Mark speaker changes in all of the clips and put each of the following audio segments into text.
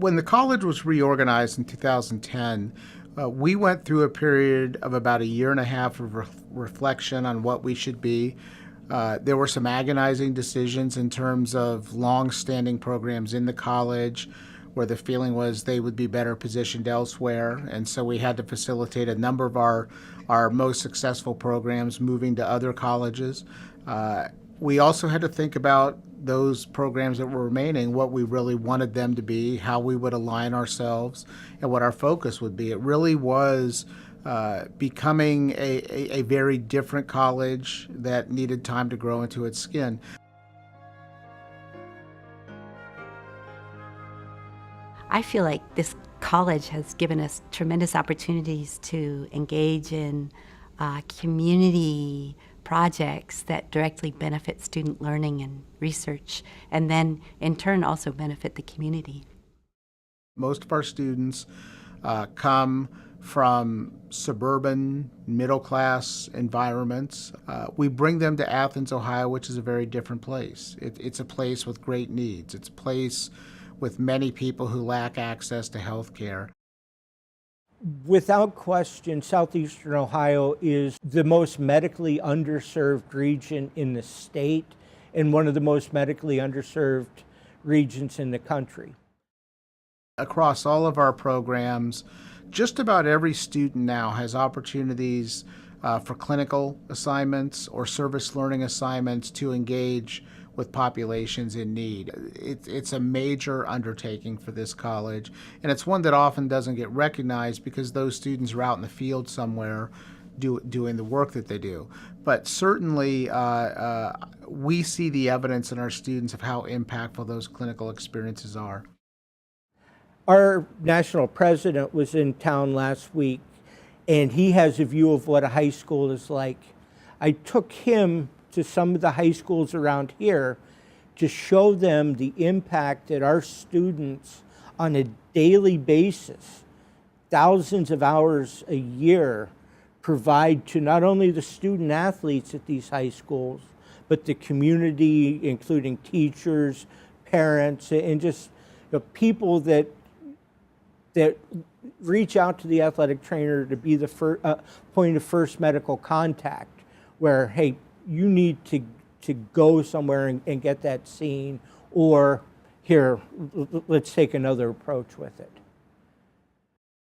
Speaker 1: When the college was reorganized in 2010, we went through a period of about a year and a half of reflection on what we should be. There were some agonizing decisions in terms of long-standing programs in the college where the feeling was they would be better positioned elsewhere. And so we had to facilitate a number of our most successful programs moving to other colleges. We also had to think about those programs that were remaining, what we really wanted them to be, how we would align ourselves, and what our focus would be. It really was becoming a very different college that needed time to grow into its skin.
Speaker 2: I feel like this college has given us tremendous opportunities to engage in community projects that directly benefit student learning and research, and then in turn also benefit the community.
Speaker 1: Most of our students come from suburban, middle-class environments. We bring them to Athens, Ohio, which is a very different place. It's a place with great needs. It's a place with many people who lack access to health care.
Speaker 3: Without question, southeastern Ohio is the most medically underserved region in the state and one of the most medically underserved regions in the country.
Speaker 1: Across all of our programs, just about every student now has opportunities for clinical assignments or service learning assignments to engage with populations in need. It's a major undertaking for this college, and it's one that often doesn't get recognized because those students are out in the field somewhere doing the work that they do. But certainly we see the evidence in our students of how impactful those clinical experiences are.
Speaker 3: Our national president was in town last week, and he has a view of what a high school is like. I took him to some of the high schools around here to show them the impact that our students on a daily basis, thousands of hours a year, provide to not only the student athletes at these high schools, but the community, including teachers, parents, and just people that reach out to the athletic trainer to be the point of first medical contact, where, hey, you need to go somewhere and get that seen, or here, let's take another approach with it.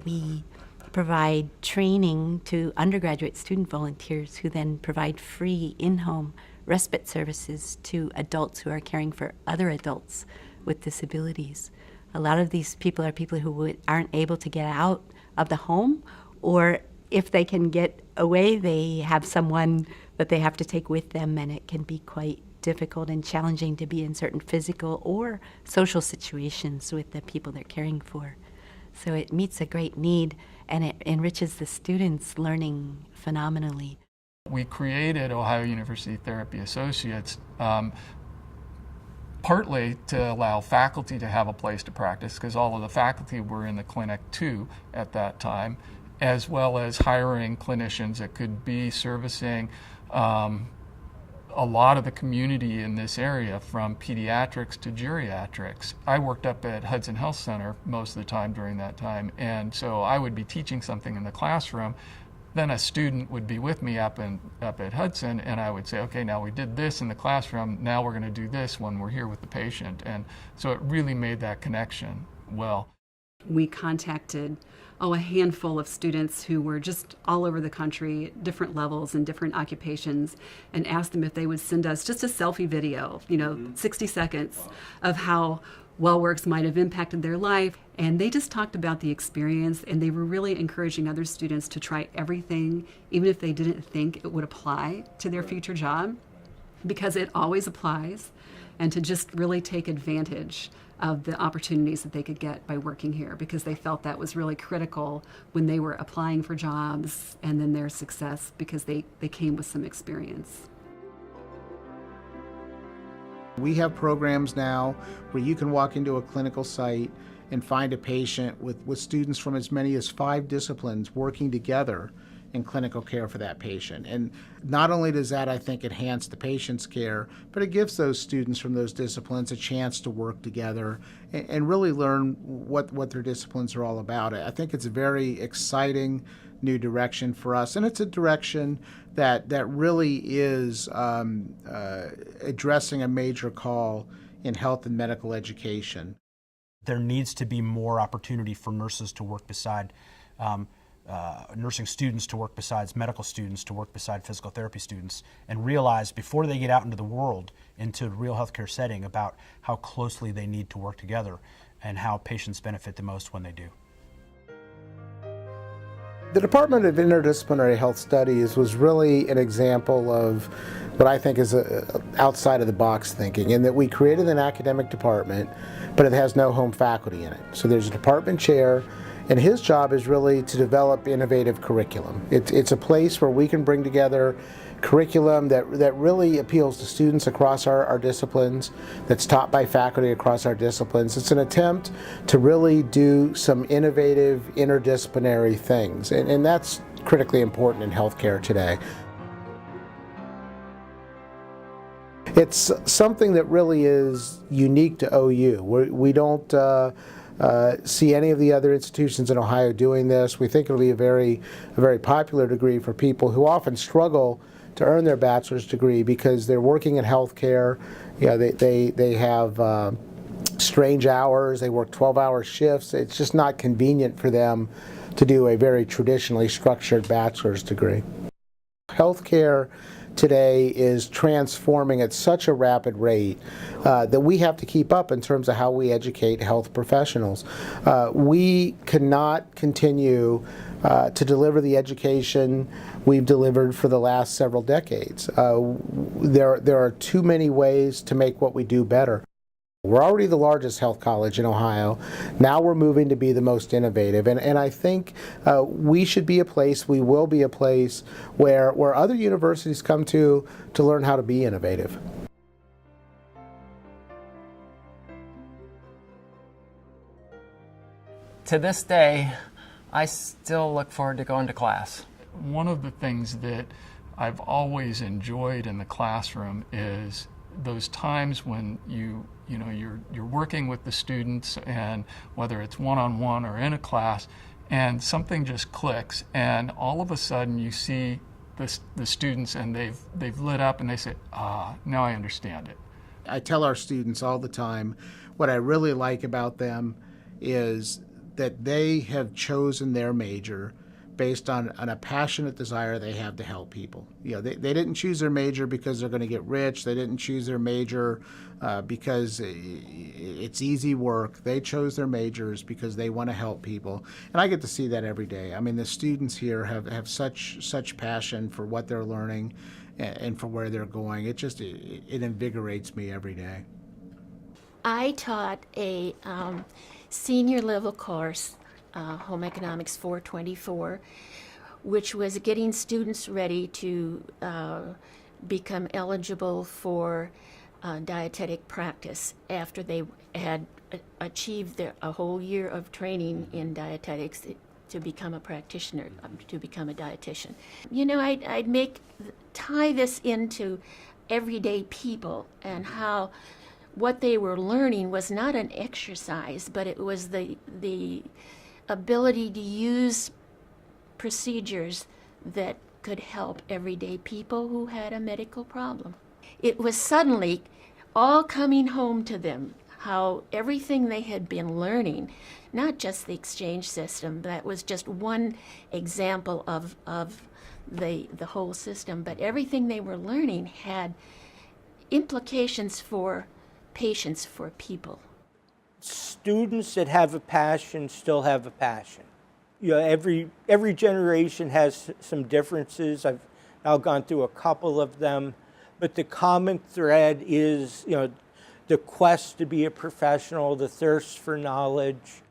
Speaker 2: We provide training to undergraduate student volunteers who then provide free in-home respite services to adults who are caring for other adults with disabilities. A lot of these people are people who aren't able to get out of the home, or if they can get away, they have someone that they have to take with them, and it can be quite difficult and challenging to be in certain physical or social situations with the people they're caring for. So it meets a great need, and it enriches the students' learning phenomenally.
Speaker 4: We created Ohio University Therapy Associates partly to allow faculty to have a place to practice, because all of the faculty were in the clinic too at that time, as well as hiring clinicians that could be servicing a lot of the community in this area, from pediatrics to geriatrics. I worked up at Hudson Health Center most of the time during that time, and so I would be teaching something in the classroom. Then a student would be with me up at Hudson, and I would say, okay, now we did this in the classroom, now we're going to do this when we're here with the patient. And so it really made that connection well.
Speaker 5: We contacted a handful of students who were just all over the country, different levels and different occupations, and asked them if they would send us just a selfie video, 60 seconds of how WellWorks might have impacted their life. And they just talked about the experience, and they were really encouraging other students to try everything, even if they didn't think it would apply to their future job, because it always applies, and to just really take advantage of the opportunities that they could get by working here, because they felt that was really critical when they were applying for jobs, and then their success because they came with some experience.
Speaker 1: We have programs now where you can walk into a clinical site and find a patient with students from as many as 5 disciplines working together in clinical care for that patient. And not only does that, I think, enhance the patient's care, but it gives those students from those disciplines a chance to work together and really learn what their disciplines are all about. I think it's a very exciting new direction for us, and it's a direction that really is addressing a major call in health and medical education.
Speaker 6: There needs to be more opportunity for nurses to work beside nursing students, to work besides medical students, to work beside physical therapy students, and realize before they get out into the world, into a real healthcare setting, about how closely they need to work together and how patients benefit the most when they do.
Speaker 1: The Department of Interdisciplinary Health Studies was really an example of what I think is outside of the box thinking, in that we created an academic department, but it has no home faculty in it. So there's a department chair, and his job is really to develop innovative curriculum. It's a place where we can bring together curriculum that really appeals to students across our disciplines, that's taught by faculty across our disciplines. It's an attempt to really do some innovative interdisciplinary things, and that's critically important in healthcare today. It's something that really is unique to OU. We don't see any of the other institutions in Ohio doing this. We think it'll be a very popular degree for people who often struggle to earn their bachelor's degree because they're working in healthcare. You know, they have strange hours. They work 12-hour shifts. It's just not convenient for them to do a very traditionally structured bachelor's degree. Healthcare today is transforming at such a rapid rate that we have to keep up in terms of how we educate health professionals. We cannot continue to deliver the education we've delivered for the last several decades. There are too many ways to make what we do better. We're already the largest health college in Ohio. Now we're moving to be the most innovative. And I think we should be a place, we will be a place where other universities come to learn how to be innovative.
Speaker 7: To this day, I still look forward to going to class.
Speaker 4: One of the things that I've always enjoyed in the classroom is those times when you're working with the students, and whether it's one-on-one or in a class, and something just clicks, and all of a sudden you see the students and they've lit up and they say, now I understand it.
Speaker 1: I tell our students all the time, what I really like about them is that they have chosen their major based on a passionate desire they have to help people. You know, they didn't choose their major because they're going to get rich. They didn't choose their major because it's easy work. They chose their majors because they want to help people. And I get to see that every day. I mean, the students here have such passion for what they're learning and for where they're going. It invigorates me every day.
Speaker 8: I taught a senior level course, Home Economics 424, which was getting students ready to become eligible for dietetic practice after they had achieved a whole year of training in dietetics to become a practitioner, to become a dietitian. You know, I'd tie this into everyday people and how what they were learning was not an exercise, but it was the ability to use procedures that could help everyday people who had a medical problem. It was suddenly all coming home to them, how everything they had been learning, not just the exchange system, that was just one example of the whole system, but everything they were learning had implications for patients, for people.
Speaker 3: Students that have a passion still have a passion. You know, every generation has some differences. I've now gone through a couple of them, but the common thread is, you know, the quest to be a professional, the thirst for knowledge.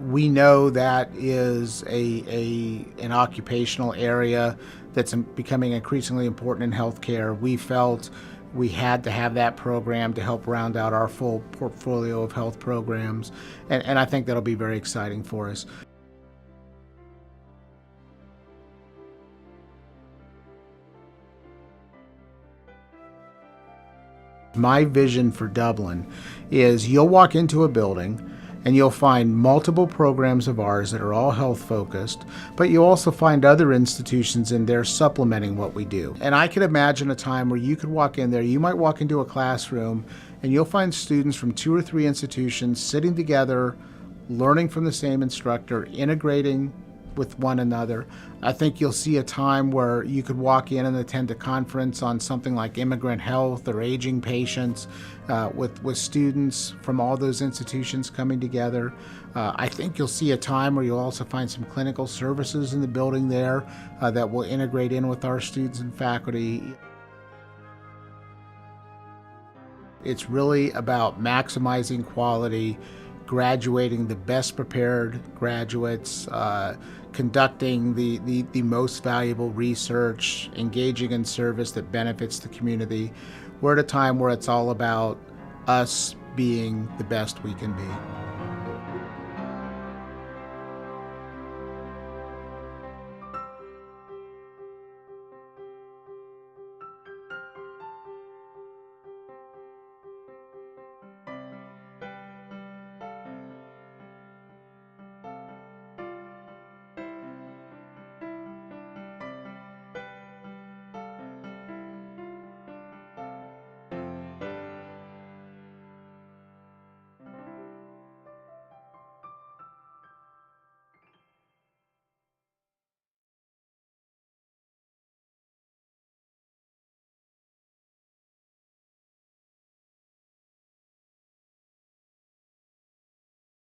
Speaker 1: We know that is an occupational area that's becoming increasingly important in healthcare. We felt We had to have that program to help round out our full portfolio of health programs, and I think that'll be very exciting for us. My vision for Dublin is you'll walk into a building and you'll find multiple programs of ours that are all health focused, but you'll also find other institutions in there supplementing what we do. And I could imagine a time where you could walk in there, you might walk into a classroom and you'll find students from 2 or 3 institutions sitting together, learning from the same instructor, integrating with one another. I think you'll see a time where you could walk in and attend a conference on something like immigrant health or aging patients with students from all those institutions coming together. I think you'll see a time where you'll also find some clinical services in the building there that will integrate in with our students and faculty. It's really about maximizing quality, graduating the best prepared graduates, conducting the most valuable research, engaging in service that benefits the community. We're at a time where it's all about us being the best we can be.